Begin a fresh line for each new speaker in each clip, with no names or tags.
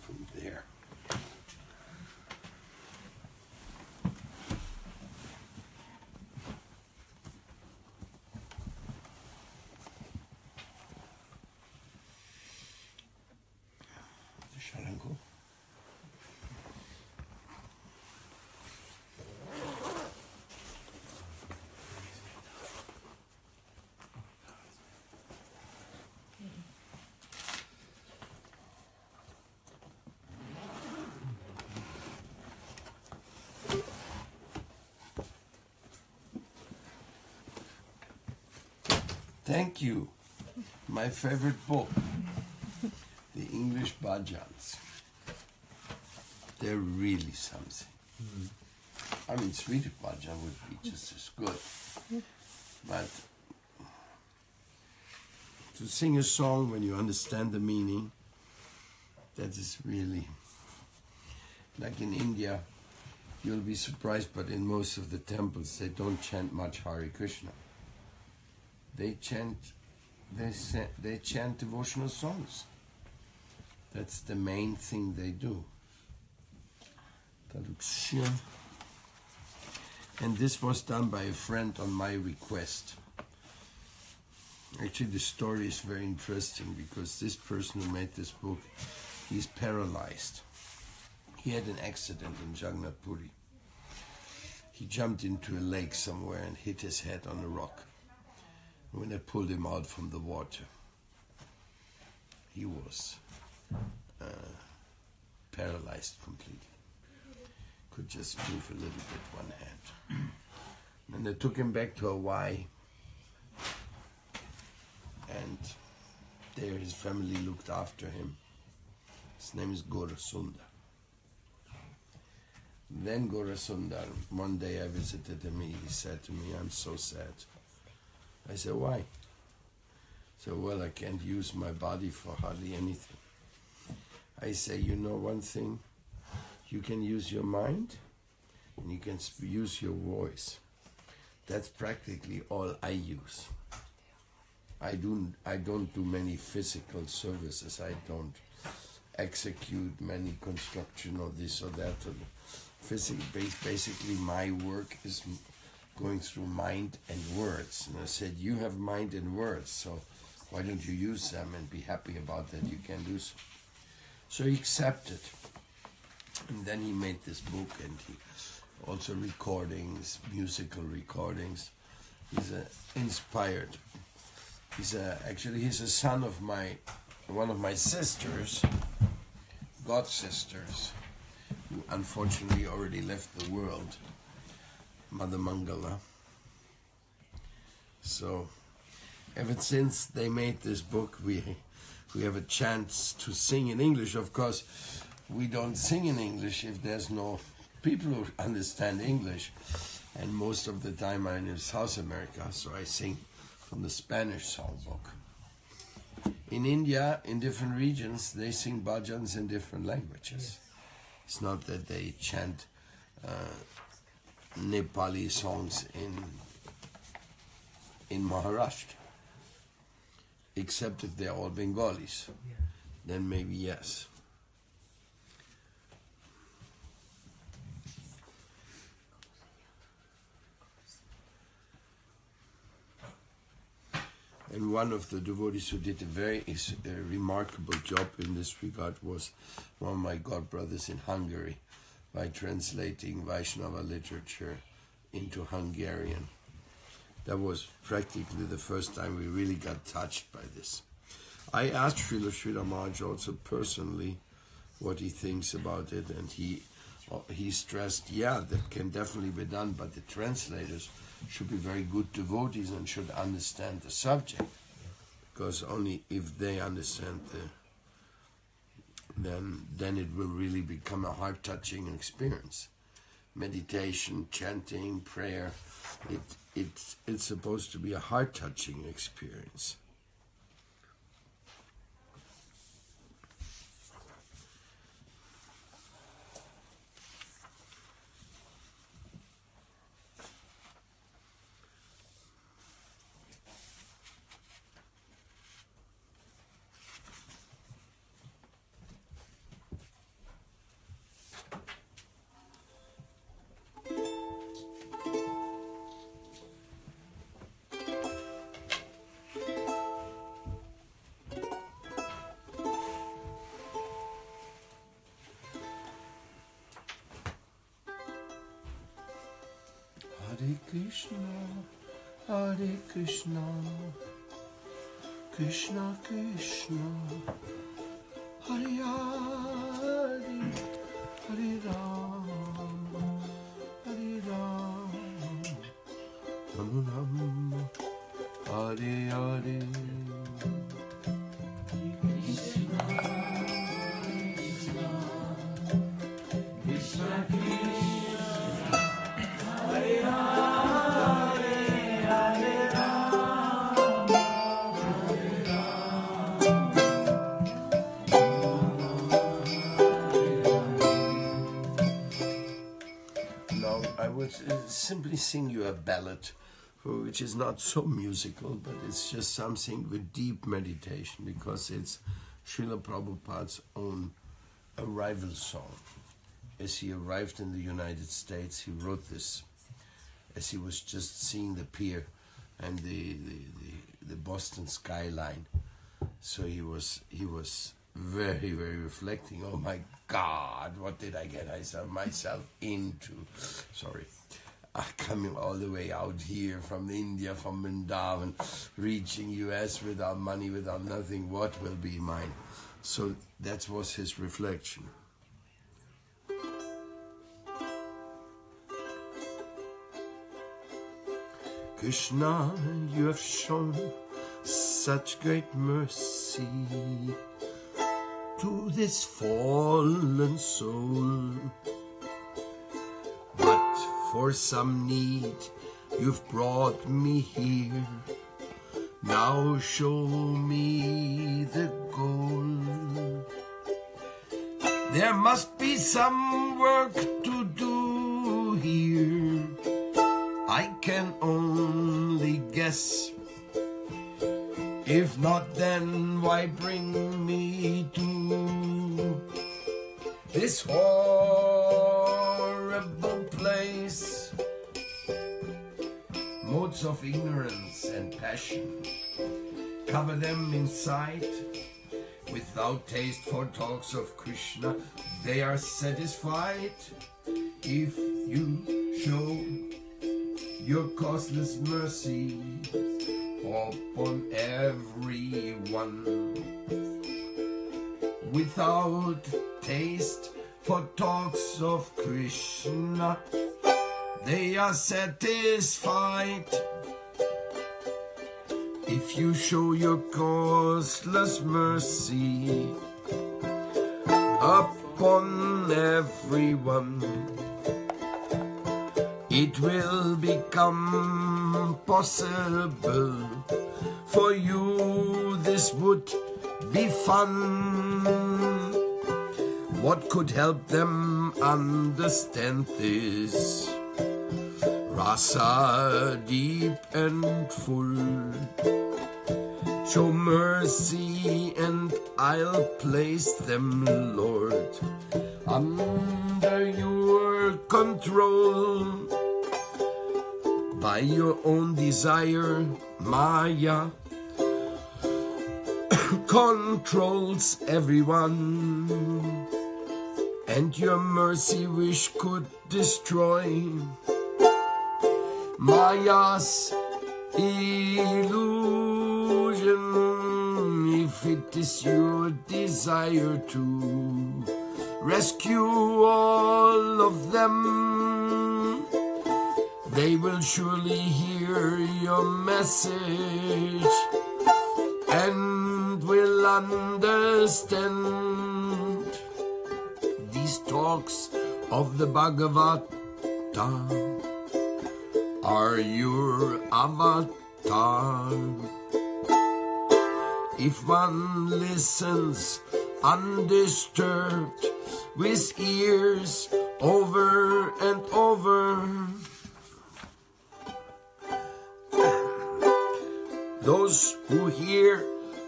from there. Shall I go? Thank you. My favorite book, the English bhajans. They're really something. I mean, Swedish bhajan would be just as good. But to sing a song when you understand the meaning, that is really, like in India, you'll be surprised, but in most of the temples, they don't chant much Hare Krishna. They chant devotional songs. That's the main thing they do. And this was done by a friend on my request. Actually, the story is very interesting because this person who made this book, he's paralyzed. He had an accident in Jagannath Puri. He jumped into a lake somewhere and hit his head on a rock. When I pulled him out from the water, he was paralyzed completely. Could just move a little bit one hand. And they took him back to Hawaii, and there his family looked after him. His name is Gorasundar. Then Gorasundar, one day I visited him, he said to me, "I'm so sad." I said, "Why?" He said, "Well, I can't use my body for hardly anything." I say, "You know one thing? You can use your mind and you can use your voice. That's practically all I use. I don't do many physical services. I don't execute many construction or this or that. Basically, my work is going through mind and words." And I said, "You have mind and words, so why don't you use them and be happy about that you can do so?" So he accepted. And then he made this book, and he also recordings, musical recordings. He's inspired. He's a son of one of my sisters, god sisters, who unfortunately already left the world, Mother Mangala. So ever since they made this book, we have a chance to sing in English. Of course, we don't sing in English if there's no people who understand English. And most of the time I'm in South America, so I sing from the Spanish songbook. In India, in different regions, they sing bhajans in different languages. Yes. It's not that they chant Nepali songs in Maharashtra, except if they're all Bengalis. Yeah. Then maybe yes. And one of the devotees who did a remarkable job in this regard was one of my godbrothers in Hungary, by translating Vaishnava literature into Hungarian. That was practically the first time we really got touched by this. I asked Srila Maharaj also personally what he thinks about it, and he stressed, yeah, that can definitely be done, but the translators should be very good devotees and should understand the subject, because only if they understand then it will really become a heart-touching experience. Meditation, chanting, prayer, it's supposed to be a heart-touching experience. Hare Krishna, Hare Krishna, Krishna Krishna, Hare Hare, Hare Rama, Hare Rama, Rama Rama, Hare Hare.
Krishna, Krishna, Krishna Krishna, Hare Hare, Hare Rama, Hare Rama.
Now I would simply sing you a ballad, which is not so musical, but it's just something with deep meditation, because it's Srila Prabhupada's own arrival song. As he arrived in the United States, he wrote this as he was just seeing the pier and the Boston skyline. So he was very, very reflecting. Oh my God, what did I get myself into? Sorry. Coming all the way out here from India, from Vrindavan, reaching US without money, without nothing, what will be mine? So that was his reflection. Krishna, you have shown such great mercy to this fallen soul. But for some need, you've brought me here. Now show me the goal. There must be some work to do here. I can only guess. If not, then why bring me to this horrible place? Modes of ignorance and passion cover them in sight. Without taste for talks of Krishna, they are satisfied. If you show your causeless mercy upon everyone, without taste for talks of Krishna, they are satisfied. If you show your causeless mercy upon everyone, it will become possible for you. This would be fun. What could help them understand this? Rasa deep and full. Show mercy and I'll place them, Lord, under your control. By your own desire, Maya controls everyone, and your mercy wish could destroy Maya's illusion. If it is your desire to rescue all of them, they will surely hear your message and will understand. These talks of the Bhagavata are your avatar. If one listens undisturbed with ears over and over, those who hear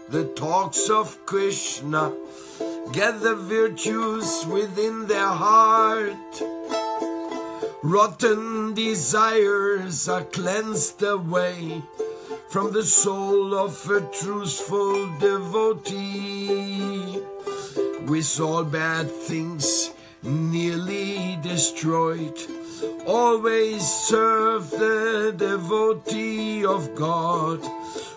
the talks of Krishna get the virtues within their heart. Rotten desires are cleansed away from the soul of a truthful devotee. With all bad things nearly destroyed, always serve the devotee of God,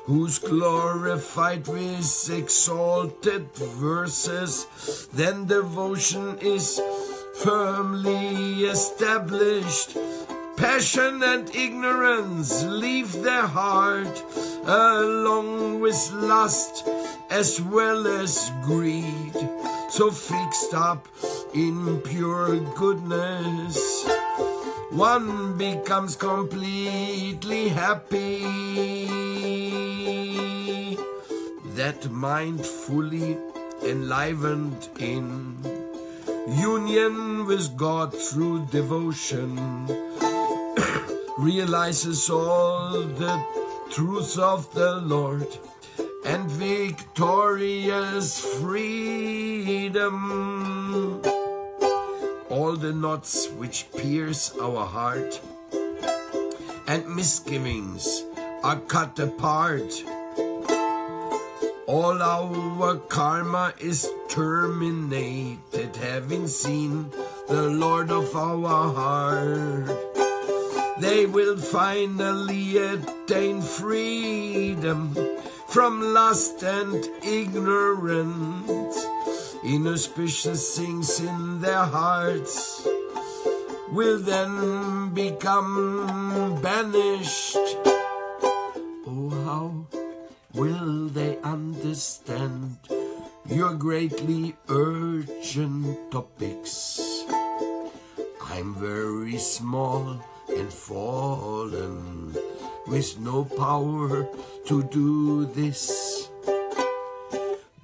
who's glorified with exalted verses. Then devotion is firmly established. Passion and ignorance leave their heart, along with lust as well as greed. So fixed up in pure goodness, one becomes completely happy. That mind fully enlivened in union with God through devotion realizes all the truths of the Lord and victorious freedom. All the knots which pierce our heart and misgivings are cut apart. All our karma is terminated, having seen the Lord of our heart. They will finally attain freedom from lust and ignorance. Inauspicious things in their hearts will then become banished. Oh, how will they understand your greatly urgent topics? I'm very small and fallen, with no power to do this.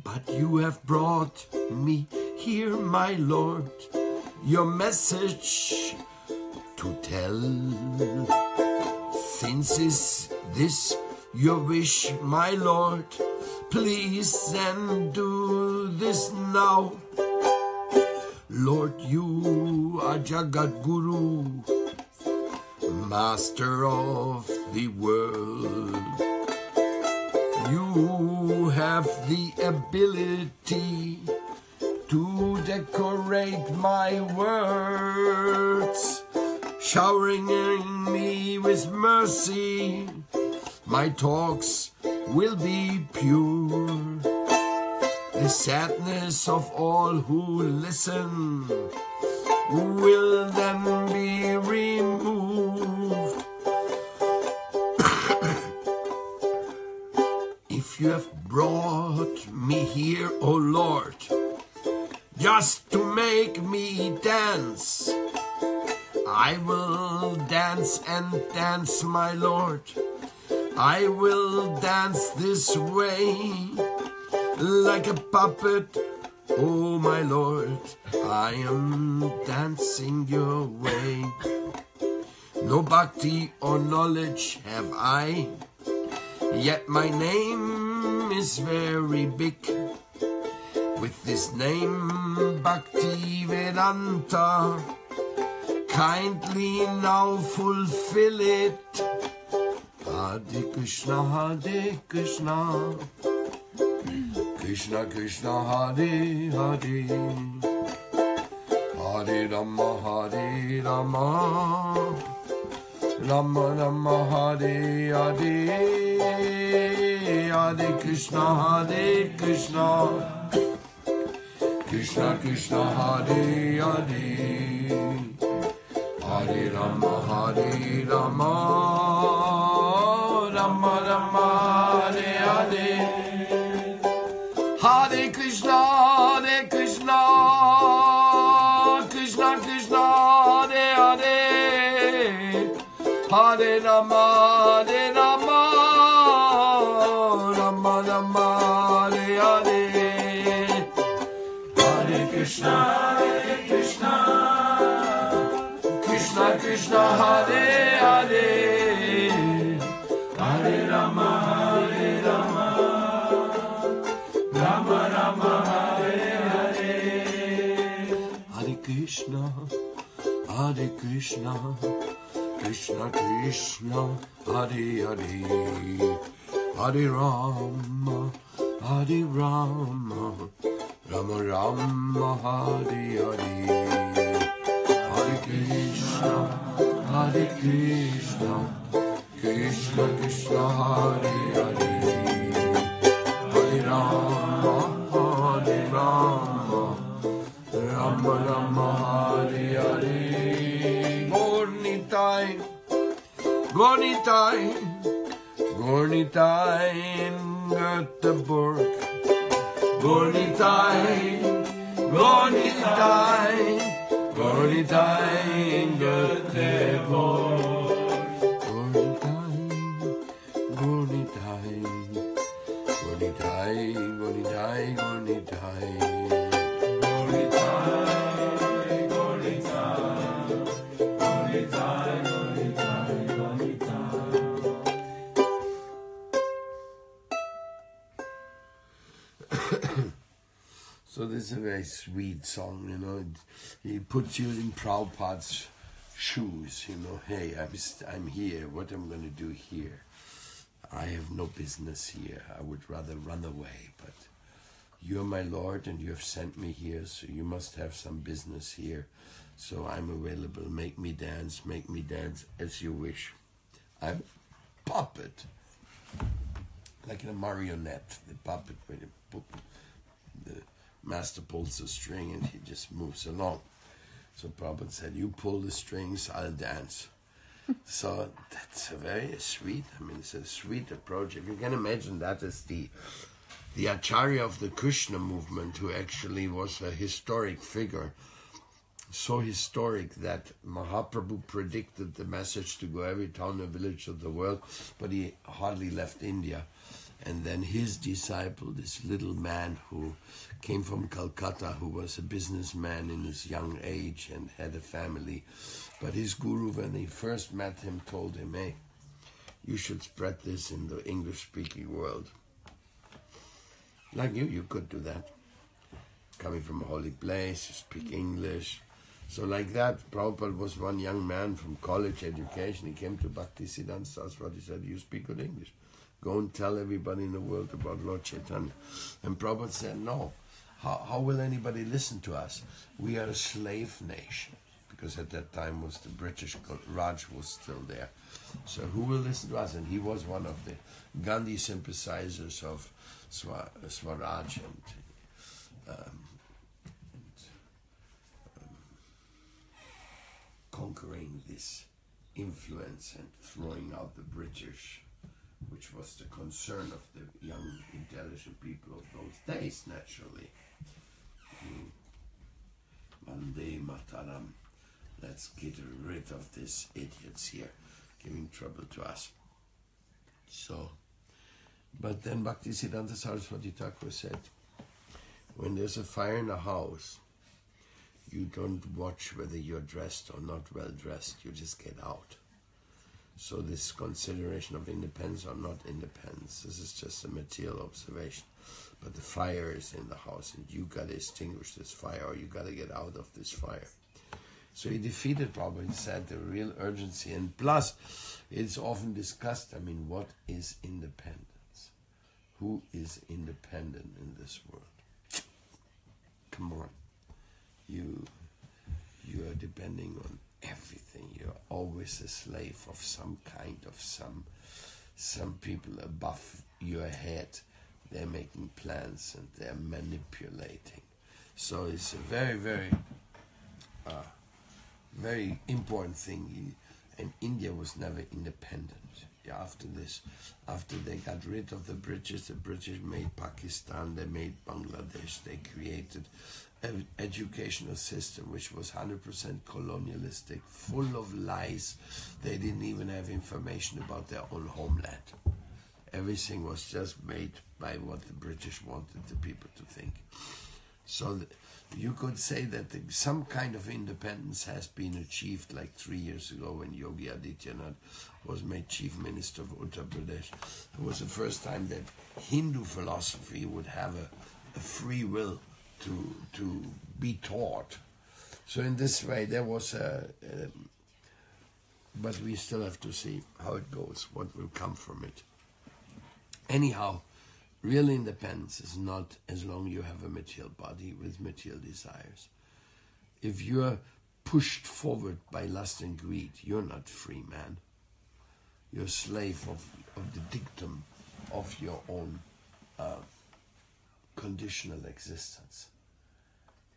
But you have brought me here, my Lord, your message to tell. Since is this your wish, my Lord, please then do this now. Lord, you are Jagat Guru, Master of the world. You have the ability to decorate my words, showering me with mercy. My talks will be pure. The sadness of all who listen will then be removed. If you have brought me here, O Lord, just to make me dance, I will dance and dance, my Lord. I will dance this way like a puppet. Oh, my Lord, I am dancing your way. No bhakti or knowledge have I, yet my name is very big. With this name, Bhakti Vedanta, kindly now fulfill it. Hare Krishna, Hare Krishna, Krishna Krishna, Hare Hare, Hare Rama, Hare Rama, Rama Rama, Hare Hare, Hare Krishna, Hare Krishna, Krishna Krishna, Hare Hare, Hare Rama, Hare Rama, Rama Rama, Hare Hare, Hare Krishna, Hare Krishna, Krishna Krishna, Hare Hare, Hare Rama, Hare Rama, Rama Rama, Hare Hare, Hare Krishna, Hare Krishna, Krishna Krishna, Hare Hare, Hare Rama, Hare Rama, Rama Rama, Hare Hare, Hare Krishna, Hare Krishna, Krishna Krishna, Hare Hare, Hare Rama, Hare Rama, Rama Rama, Hare Hare, Hare Krishna, Hare Krishna, Krishna Krishna, Hare Hare, Hare Rama, Hare Rama, Rama Rama, Hare Hare. Gornitai, Gornitai, Gornitai in Gothenburg. Gornitai, Gornitai, Gornitai in Gothenburg. Gornitai, Gornitai, Gornitai, Gornitai, So this is a very sweet song, you know. He puts you in Prabhupada's shoes, you know. Hey, I'm here. What am I going to do here? I have no business here. I would rather run away. But you're my Lord and you have sent me here, so you must have some business here. So I'm available. Make me dance as you wish. I'm a puppet. Like a marionette, the puppet where the master pulls the string and he just moves along. So Prabhupada said, you pull the strings, I'll dance. So that's a very sweet, it's a sweet approach. If you can imagine, that is the Acharya of the Krishna movement, who actually was a historic figure. So historic that Mahaprabhu predicted the message to go every town and village of the world, but he hardly left India. And then his disciple, this little man who came from Calcutta, who was a businessman in his young age and had a family. But his guru, when he first met him, told him, hey, you should spread this in the English-speaking world. Like you could do that. Coming from a holy place, you speak English. So like that, Prabhupada was one young man from college education. He came to Bhaktisiddhanta Saraswati. He said, you speak good English. Go and tell everybody in the world about Lord Chaitanya. And Prabhupada said, no. How will anybody listen to us? We are a slave nation. Because at that time was the British Raj was still there. So who will listen to us? And he was one of the Gandhi sympathizers of Swaraj and conquering this influence and throwing out the British, which was the concern of the young, intelligent people of those days, naturally. Vande Mataram. Let's get rid of these idiots here, giving trouble to us. So, but then Bhaktisiddhanta Saraswati Thakur said, when there's a fire in a house, you don't watch whether you're dressed or not well dressed, you just get out. So this consideration of independence or not independence, this is just a material observation. But the fire is in the house and you got to extinguish this fire or you got to get out of this fire. So he defeated Prabhupada, he said, the real urgency. And plus, it's often discussed, what is independence? Who is independent in this world? Come on. You are depending on everything. You're always a slave of some kind of some people above your head. They're making plans and they're manipulating. So it's a very, very very important thing. And India was never independent. After they got rid of the British made Pakistan, they made Bangladesh, they created an educational system which was 100% colonialistic, full of lies. They didn't even have information about their own homeland. Everything was just made by what the British wanted the people to think. So you could say that some kind of independence has been achieved, like 3 years ago when Yogi Adityanath was made Chief Minister of Uttar Pradesh. It was the first time that Hindu philosophy would have a free will to be taught. So in this way there was but we still have to see how it goes, what will come from it. Anyhow, real independence is not as long you have a material body with material desires. If you're pushed forward by lust and greed, you're not free, man. You're a slave of the dictum of your own conditional existence.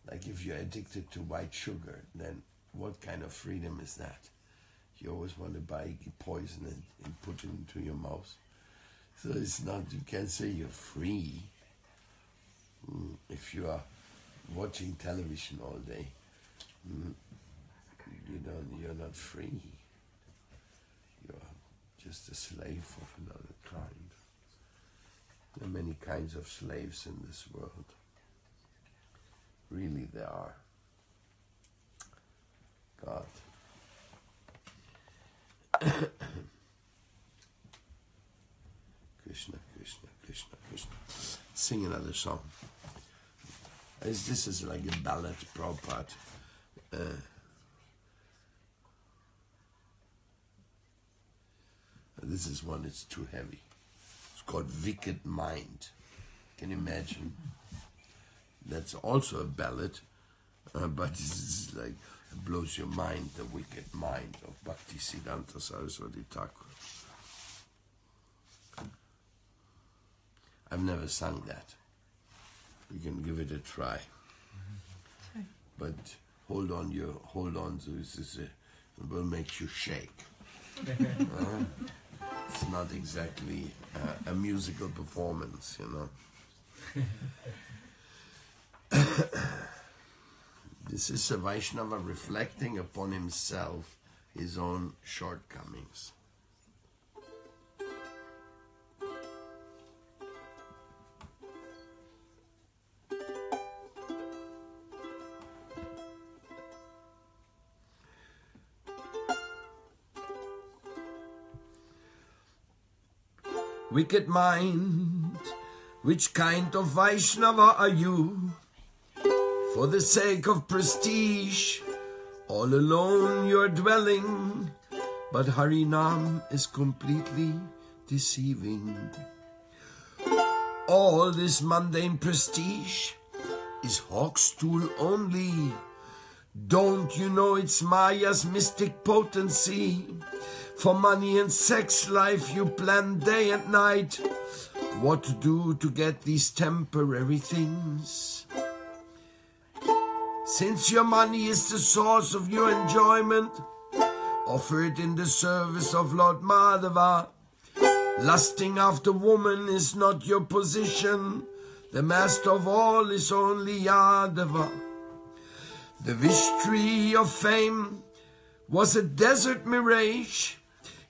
Like if you're addicted to white sugar, then what kind of freedom is that? You always want to buy poison and put it into your mouth. So it's not, you can't say you're free. If you are watching television all day, you're not free. You're just a slave of another kind. There are many kinds of slaves in this world. Really there are. God. Krishna, Krishna, Krishna, Krishna. Sing another song. This is like a ballad, Prabhupada. This is one, it's too heavy. It's called Wicked Mind. Can you imagine? That's also a ballad, but it's like, it blows your mind, the wicked mind of Bhaktisiddhanta Saraswati Thakur. I've never sung that. You can give it a try. But hold on to this, it will make you shake. It's not exactly a musical performance, you know. This is a Vaishnava reflecting upon himself, his own shortcomings. Wicked mind, which kind of Vaishnava are you? For the sake of prestige, all alone you're dwelling, but Harinam is completely deceiving. All this mundane prestige is hawk's tool only. Don't you know it's Maya's mystic potency? For money and sex life you plan day and night. What to do to get these temporary things? Since your money is the source of your enjoyment, offer it in the service of Lord Madhava. Lusting after woman is not your position. The master of all is only Yadava. The wish tree of fame was a desert mirage.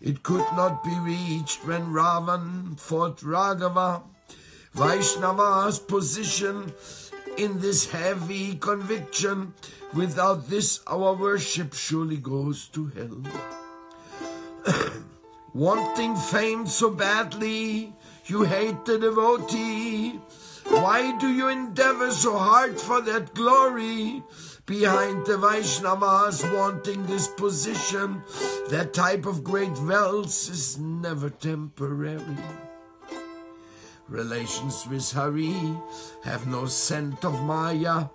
It could not be reached when Ravan fought Raghava. Vaishnava's position in this heavy conviction. Without this our worship surely goes to hell. Wanting fame so badly, you hate the devotee. Why do you endeavor so hard for that glory? Behind the Vaishnavas wanting this position, that type of great wealth is never temporary. Relations with Hari have no scent of Maya.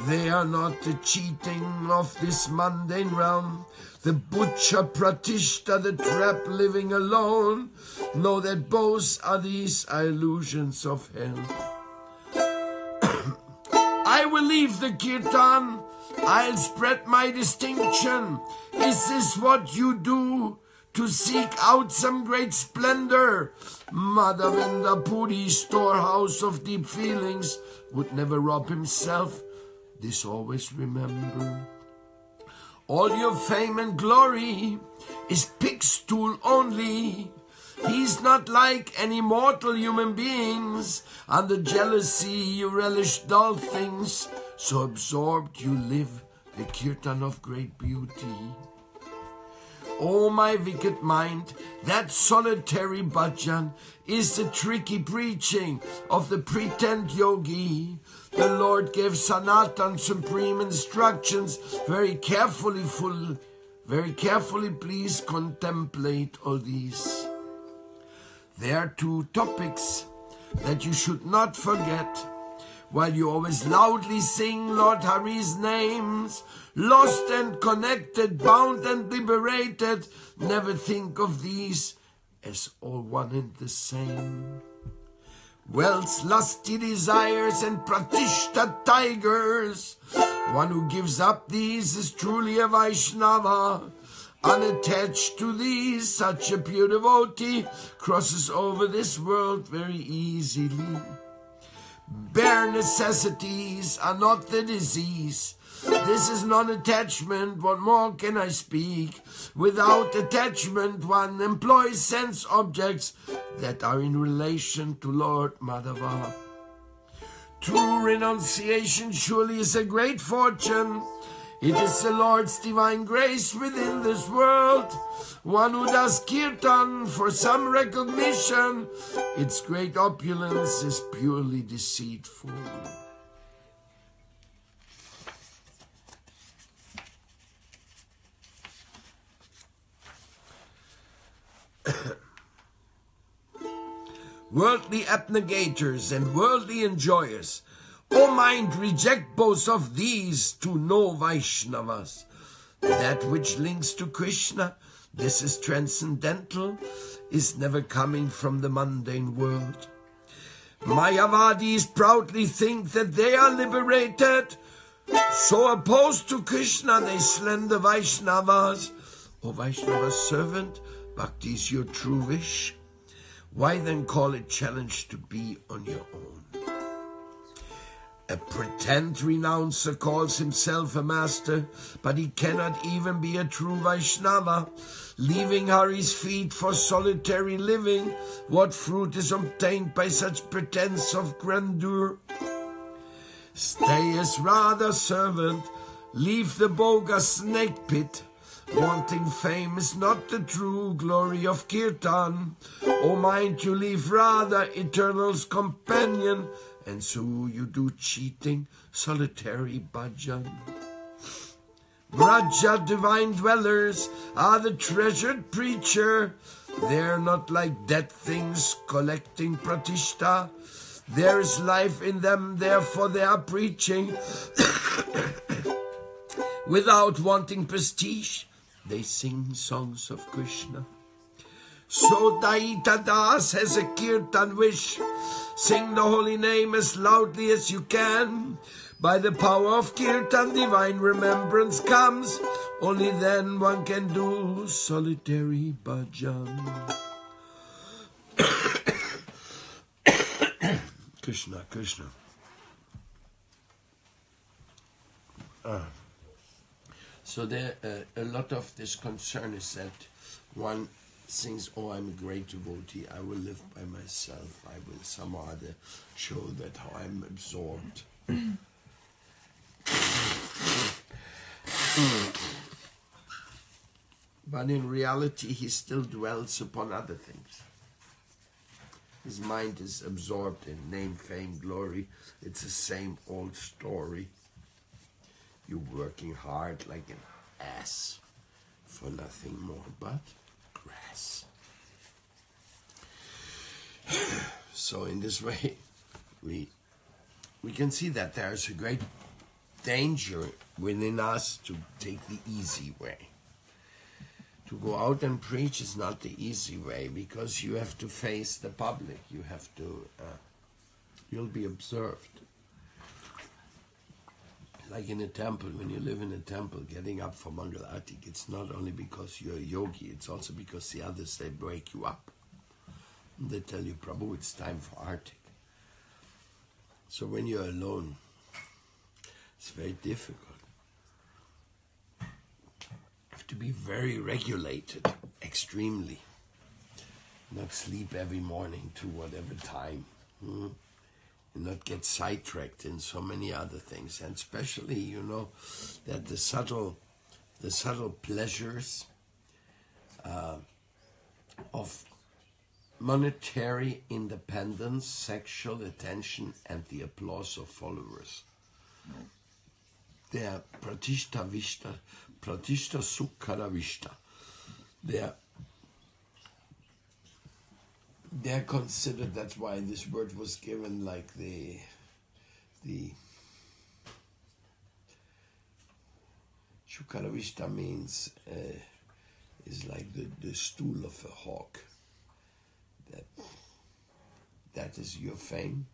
They are not the cheating of this mundane realm. The butcher Pratishta, the trap living alone, know that both are these illusions of hell. I will leave the kirtan. I'll spread my distinction. Is this what you do? To seek out some great splendor? Madhavendra Puri, storehouse of deep feelings, would never rob himself. This always remember. All your fame and glory is pig's tool only. He's not like any mortal human beings. Under jealousy you relish dull things. So absorbed you live the kirtan of great beauty. Oh, my wicked mind, that solitary bhajan is the tricky preaching of the pretend yogi. The Lord gave Sanatan supreme instructions. Very carefully, please contemplate all these. There are two topics that you should not forget. While you always loudly sing Lord Hari's names, lost and connected, bound and liberated, never think of these as all one and the same. Wealth's lusty desires and pratishta tigers, one who gives up these is truly a Vaishnava. Unattached to these, such a pure devotee crosses over this world very easily. Bare necessities are not the disease. This is non-attachment. What more can I speak? Without attachment, one employs sense objects that are in relation to Lord Madhava. True renunciation surely is a great fortune. It is the Lord's divine grace within this world. One who does kirtan for some recognition, its great opulence is purely deceitful. Worldly abnegators and worldly enjoyers, O mind, reject both of these to know Vaishnavas. That which links to Krishna, this is transcendental, is never coming from the mundane world. Mayavadis proudly think that they are liberated, so opposed to Krishna they slander Vaishnavas. O Vaishnava's servant, bhakti is your true wish. Why then call it challenge to be on your own? A pretend renouncer calls himself a master, but he cannot even be a true Vaishnava. Leaving Hari's feet for solitary living, what fruit is obtained by such pretense of grandeur? Stay as Radha servant, leave the bogus snake pit. Wanting fame is not the true glory of kirtan. O mind, you leave Radha, eternal's companion, and so you do cheating, solitary bhajan. Vraja, divine dwellers, are the treasured preacher. They're not like dead things collecting pratishta. There is life in them, therefore they are preaching. Without wanting prestige, they sing songs of Krishna. So Daita Das has a kirtan wish. Sing the holy name as loudly as you can. By the power of kirtan, divine remembrance comes. Only then one can do solitary bhajan. Krishna, Krishna. So there, a lot of this concern is that one thinks, oh, I'm a great devotee, I will live by myself, I will somehow or other show that how I'm absorbed. But in reality, he still dwells upon other things. His mind is absorbed in name, fame, glory. It's the same old story. You're working hard like an ass for nothing more but grass. So in this way, we can see that there is a great danger within us to take the easy way. To go out and preach is not the easy way, because you have to face the public. You have to, you'll be observed. Like in a temple, when you live in a temple, getting up for Mangal Arati, it's not only because you're a yogi, it's also because the others, they break you up. And they tell you, Prabhu, it's time for Artik. So when you're alone, it's very difficult. You have to be very regulated, extremely. Not sleep every morning to whatever time. And not get sidetracked in so many other things. And especially, you know, that the subtle pleasures of monetary independence, sexual attention, and the applause of followers. They are pratishta vishta, pratishta sukkara vishta. They're considered, that's why this word was given, like the Shukalavishta means is like the stool of a hawk. That is your fame.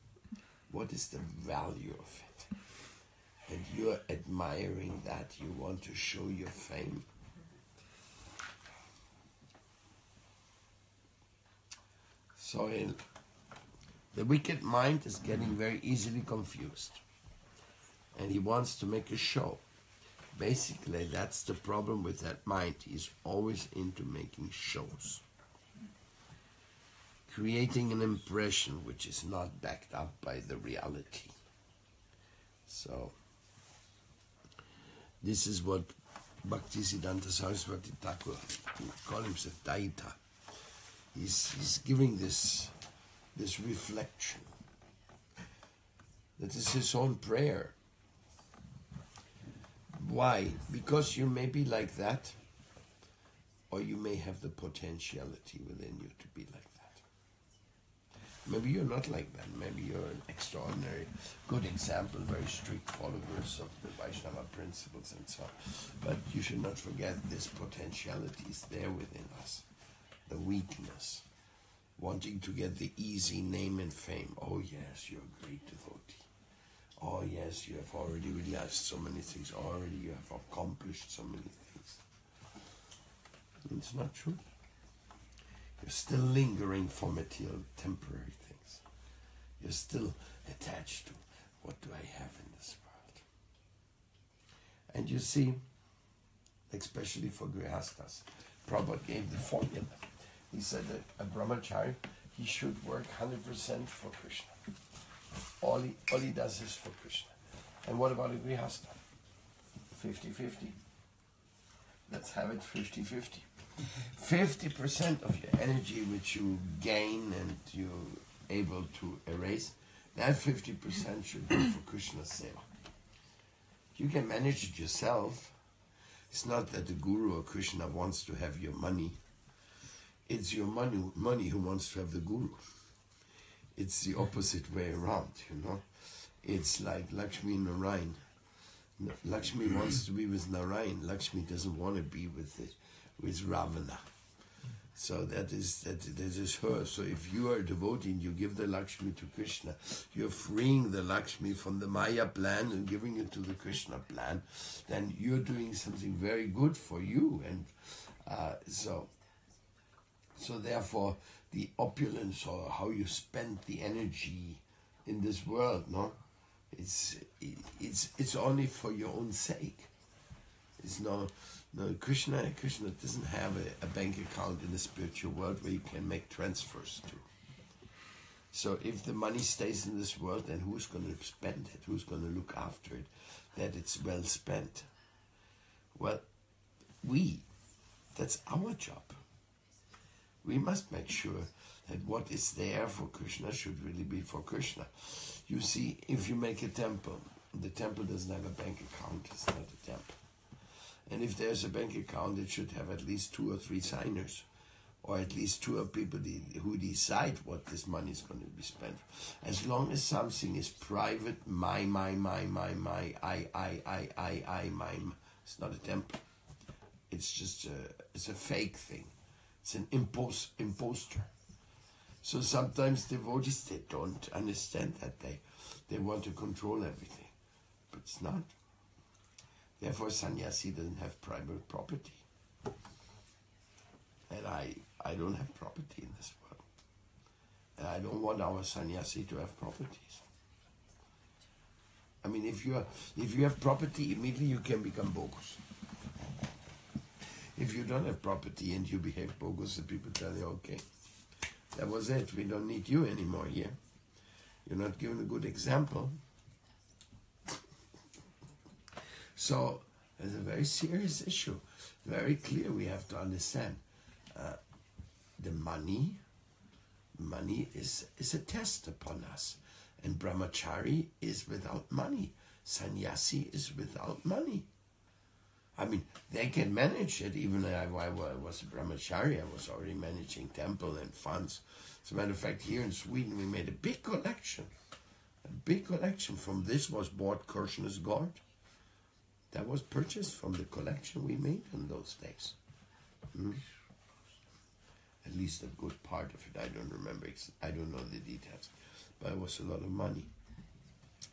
What is the value of it? And you're admiring that. You want to show your fame. So the wicked mind is getting very easily confused. And he wants to make a show. Basically, that's the problem with that mind. He's always into making shows. Creating an impression which is not backed up by the reality. So, this is what Bhaktisiddhanta Saraswati Thakur, who called himself Daita, he's giving this reflection. That is his own prayer. Why? Because you may be like that, or you may have the potentiality within you to be like that. Maybe you're not like that. Maybe you're an extraordinary, good example, very strict followers of the Vaishnava principles and so on. But you should not forget this potentiality is there within us. The weakness, wanting to get the easy name and fame. Oh yes, you're a great devotee. Oh yes, you have already realized so many things. Already you have accomplished so many things. It's not true. You're still lingering for material, temporary things. You're still attached to what do I have in this world. And you see, especially for Grihastas, Prabhupada gave the formula. He said that a brahmachari, he should work 100% for Krishna. All he does is for Krishna. And what about a Grihasta? 50-50. Let's have it 50-50. 50% of your energy which you gain and you're able to erase, that 50% should go for Krishna's seva. You can manage it yourself. It's not that the Guru or Krishna wants to have your money. It's your money who wants to have the Guru. It's the opposite way around, you know. It's like Lakshmi and Narayan. Lakshmi wants to be with Narayan. Lakshmi doesn't want to be with Ravana. So that is her. So if you are a devotee and you give the Lakshmi to Krishna, you're freeing the Lakshmi from the Maya plan and giving it to the Krishna plan, then you're doing something very good for you. And so therefore, the opulence or how you spend the energy in this world, no, it's only for your own sake. It's no, Krishna doesn't have a bank account in the spiritual world where you can make transfers to. So if the money stays in this world, then who's going to spend it? Who's going to look after it? That it's well spent. Well, that's our job. We must make sure that what is there for Krishna should really be for Krishna. You see, if you make a temple, the temple doesn't have a bank account, it's not a temple. And if there's a bank account, it should have at least 2 or 3 signers, or at least 2 or people who decide what this money is going to be spent. As long as something is private, my, I, it's not a temple. It's just it's a fake thing. It's an imposter. So sometimes devotees, they don't understand that. They want to control everything. But it's not. Therefore, sannyasi doesn't have private property. And I don't have property in this world. And I don't want our sannyasi to have properties. I mean, if you have property, immediately you can become bogus. If you don't have property and you behave bogus, the people tell you, okay, that was it. We don't need you anymore here. You're not giving a good example. So, it's a very serious issue. Very clear we have to understand. The money is a test upon us. And brahmachari is without money. Sannyasi is without money. I mean, they can manage it. Even I was a brahmachari, I was already managing temple and funds. As a matter of fact, here in Sweden, we made a big collection. A big collection. From this was bought Krishna's gourd. That was purchased from the collection we made in those days. At least a good part of it. I don't remember. I don't know the details. But it was a lot of money.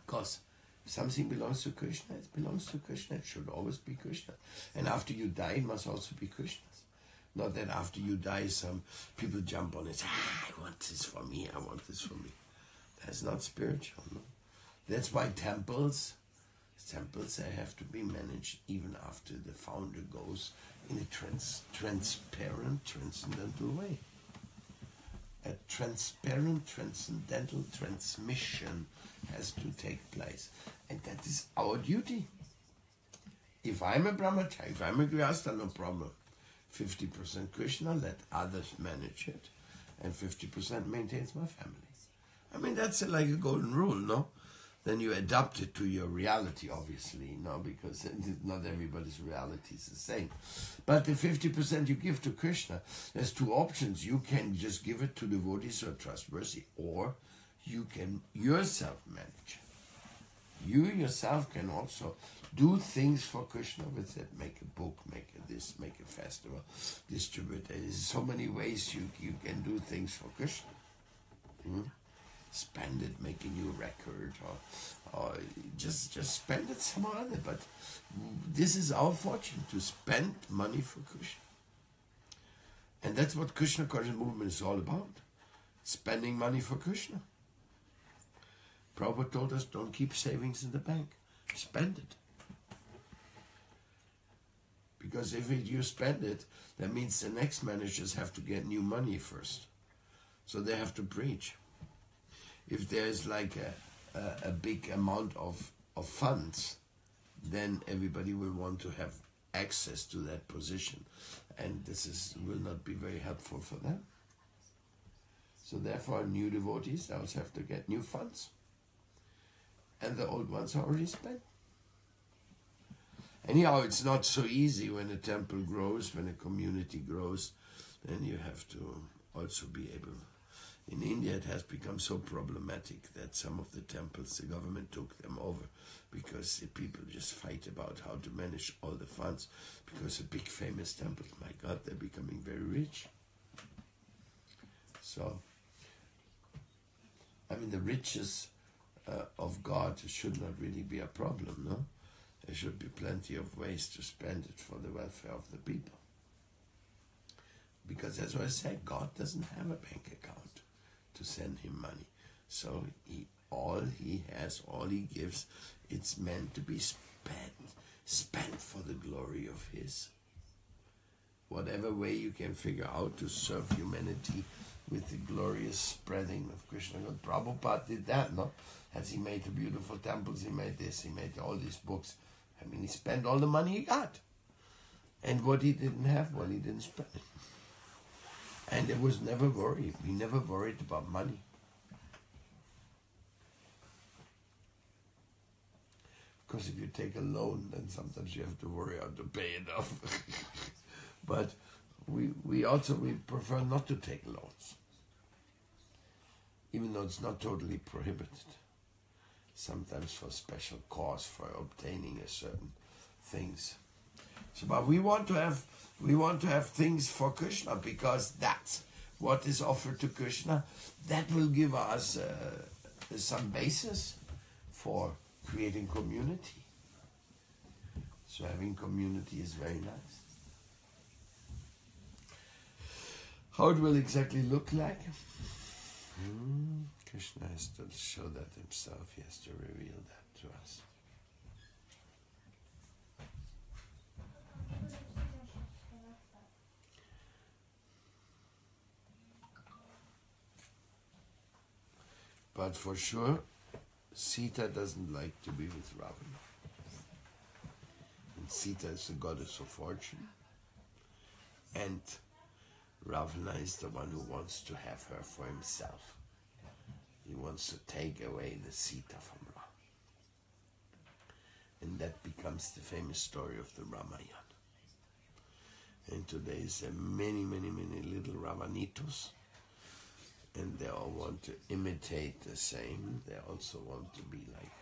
Because if something belongs to Krishna, it belongs to Krishna. It should always be Krishna. And after you die, it must also be Krishna's. Not that after you die, some people jump on it. I want this for me. I want this for me. That's not spiritual. No? That's why temples, they have to be managed even after the founder goes in a transparent, transcendental way. A transparent, transcendental transmission has to take place. And that is our duty. If I'm a brahmachari, if I'm a grihastha, no problem. 50% Krishna, let others manage it. And 50% maintains my family. I mean, that's like a golden rule, no? Then you adapt it to your reality, obviously, no? Because not everybody's reality is the same. But the 50% you give to Krishna, there's two options. You can just give it to devotees who are trustworthy, or you can yourself manage. You yourself can also do things for Krishna with it. Make a book, make a this, make a festival, distribute. There's so many ways you can do things for Krishna. Spend it, make a new record, or just spend it somewhere other. But this is our fortune, to spend money for Krishna. And that's what Krishna conscious movement is all about. Spending money for Krishna. Prabhupada told us, don't keep savings in the bank. Spend it. Because if you spend it, that means the next managers have to get new money first. So they have to preach. If there's like a big amount of funds, then everybody will want to have access to that position. And this will not be very helpful for them. So therefore, new devotees, they also have to get new funds. And the old ones are already spent. Anyhow, it's not so easy when a temple grows, when a community grows, then you have to also be able. In India, it has become so problematic that some of the temples, the government took them over because the people just fight about how to manage all the funds. Because the big famous temples, my God, they're becoming very rich. So, I mean, the riches of God should not really be a problem, no? There should be plenty of ways to spend it for the welfare of the people. Because that's what I said, God doesn't have a bank account to send him money. So all he has, all he gives, it's meant to be spent for the glory of his. Whatever way you can figure out to serve humanity with the glorious spreading of Krishna. Prabhupada did that, no? As he made the beautiful temples, he made this, he made all these books. I mean, he spent all the money he got. And what he didn't have, well, he didn't spend it. And it was never worried. We never worried about money. Because if you take a loan, then sometimes you have to worry how to pay it off. But we prefer not to take loans. Even though it's not totally prohibited. Sometimes for special cause, for obtaining a certain things. So, but we want to have things for Krishna, because that's what is offered to Krishna. That will give us some basis for creating community. So having community is very nice. How it will exactly look like? Krishna has to show that himself. He has to reveal that to us. But for sure, Sita doesn't like to be with Ravana. And Sita is the goddess of fortune. And Ravana is the one who wants to have her for himself. He wants to take away the Sita from Ram. And that becomes the famous story of the Ramayana. And today there are many, many, many little Ravanitos. And they all want to imitate the same. They also want to be like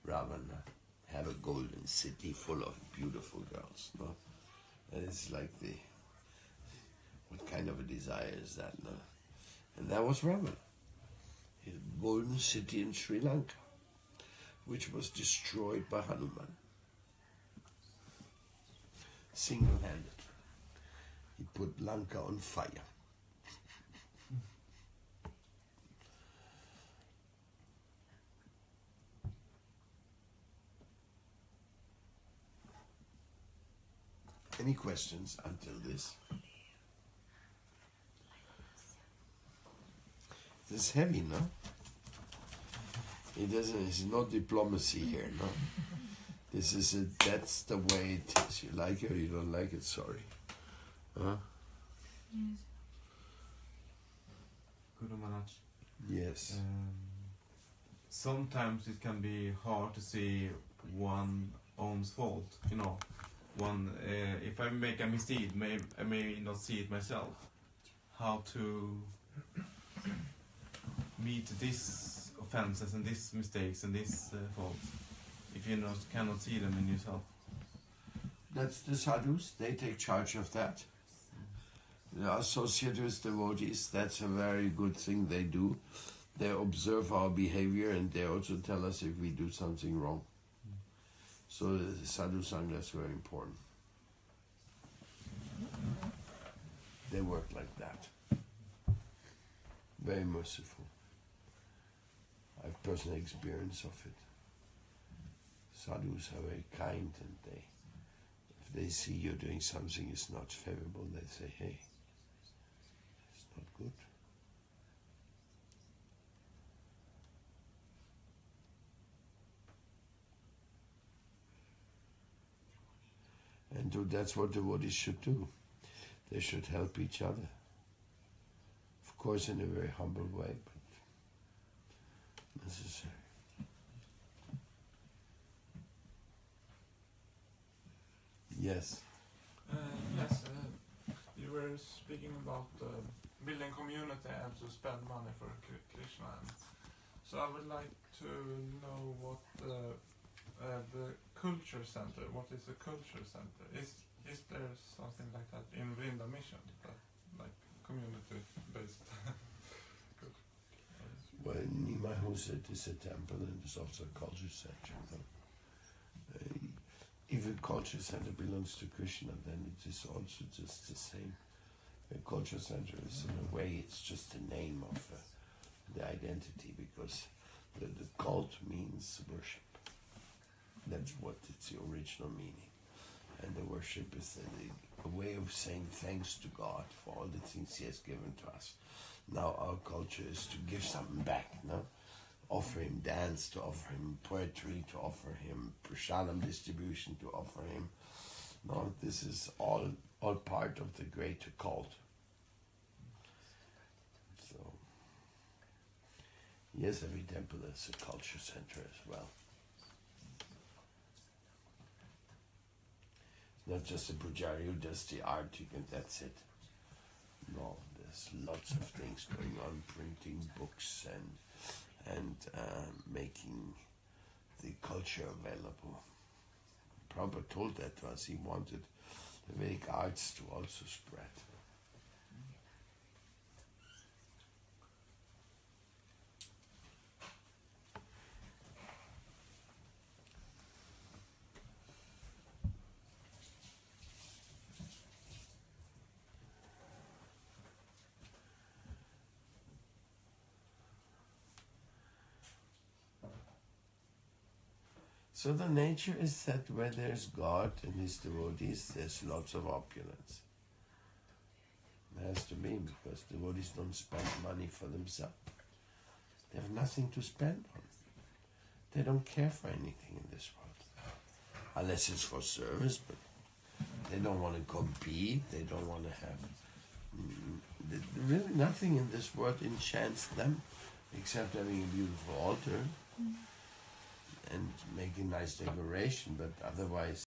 Ravana, have a golden city full of beautiful girls, no? And it's like what kind of a desire is that, no? And that was Ravan. A golden city in Sri Lanka, which was destroyed by Hanuman. Single-handed. He put Lanka on fire. Any questions until this? This is heavy, no? It's no diplomacy here, no? That's the way it is. You like it or you don't like it, sorry. Huh?
Yes.
Guru Maharaj.
Yes.
Sometimes it can be hard to see one own's fault, you know. If I make a mistake, I may not see it myself. How to meet these offenses and these mistakes and these faults, if you cannot see them in yourself.
That's the sadhus, they take charge of that. The associate with devotees, that's a very good thing they do. They observe our behavior and they also tell us if we do something wrong. So the sadhu sangha is very important. They work like that. Very merciful. I have personal experience of it. Sadhus are very kind, and if they see you're doing something is not favorable, they say, hey, it's not good. And that's what devotees should do. They should help each other. Of course, in a very humble way, but necessary. Yes.
Yes, you were speaking about building community and to spend money for Krishna. So I would like to know what the culture center. What is a culture center? Is there something like that in Vrinda Mission, like community-based?
Well, Nima Huset is a temple and it's also a culture center. No? If a culture center belongs to Krishna, then it is also just the same. A culture center is, in a way, it's just the name of the identity, because the cult means worship. That's what its the original meaning. And the worship is a way of saying thanks to God for all the things He has given to us. Now our culture is to give something back, no? Offer Him dance, to offer Him poetry, to offer Him prasadam distribution, to offer Him. No, this is all part of the greater cult. So, yes, every temple is a culture center as well. Not just a pujari who does the art, and that's it. No, there's lots of things going on, printing books and making the culture available. Prabhupada told that to us. He wanted the Vedic arts to also spread. So the nature is that where there's God and His devotees, there's lots of opulence. It has to be, because devotees don't spend money for themselves. They have nothing to spend on. They don't care for anything in this world. Unless it's for service, but they don't want to compete, they don't want to have... really nothing in this world enchants them, except having a beautiful altar. And make a nice decoration, but otherwise